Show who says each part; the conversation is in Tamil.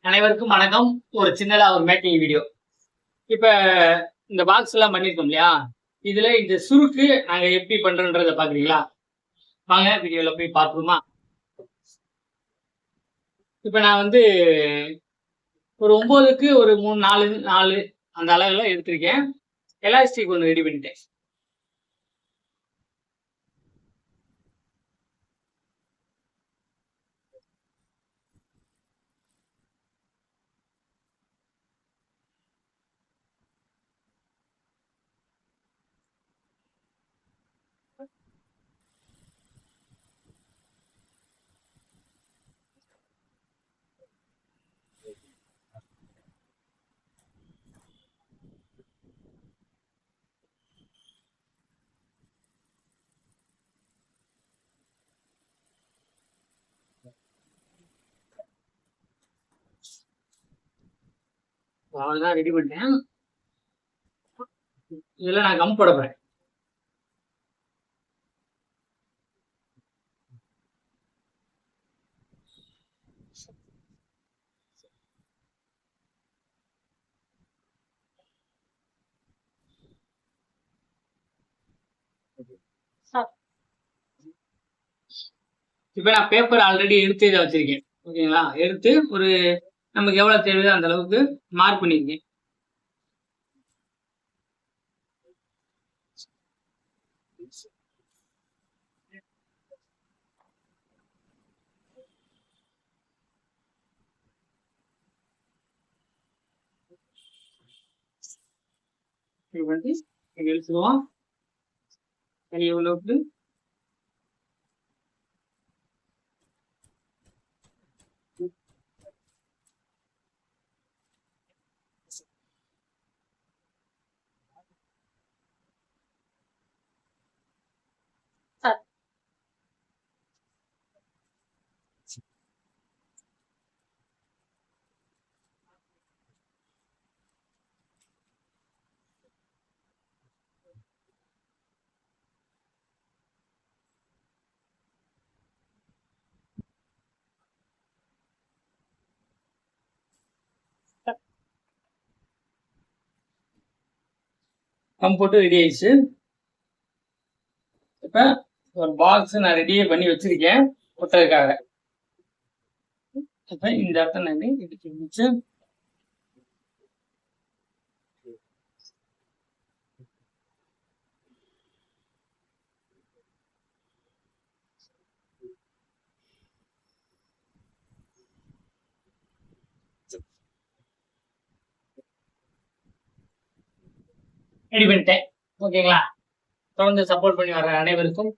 Speaker 1: அனைவருக்கும் வணக்கம். ஒரு சின்னதா ஒரு மேக்கிங் வீடியோ. இப்ப இந்த பாக்ஸ் எல்லாம் பண்ணிருக்கோம் இல்லையா? இதுல இந்த சுருக்கு நாங்க எப்படி பண்றோன்றத பாக்குறீங்களா? வாங்க வீடியோல போய் பார்ப்போமா? இப்ப நான் ஒரு 9க்கு ஒரு 3 4 அந்த அளவுல எடுத்திருக்கேன். எலாஸ்டிக் ஒண்ணு ரெடி பண்ணிட்டேன். அவ்வளவுதான் ரெடி பண்ணிட்டேன். இதுல நான் கம் போட போறேன். இப்ப நான் பேப்பர் ஆல்ரெடி எடுத்து இதை வச்சிருக்கேன். ஓகேங்களா? எடுத்து ஒரு நமக்கு எவ்வளவு தேவையோ அந்த அளவுக்கு மார்க் பண்ணிருக்கேன். இது இங்க எழுத்துருவோம். எவ்வளவுக்கு கம் போட்டு ரெடி ஆயிடுச்சு. இப்ப ஒரு பாக்ஸ் நான் ரெடியே பண்ணி வச்சிருக்கேன் ஒட்டுறதுக்காக. இப்ப இந்த இடத்த நான் இடிச்சு வச்சு ரெடி பண்ணிட்டேன். ஓகேங்களா? தொடர்ந்து சப்போர்ட் பண்ணி வர்ற அனைவருக்கும்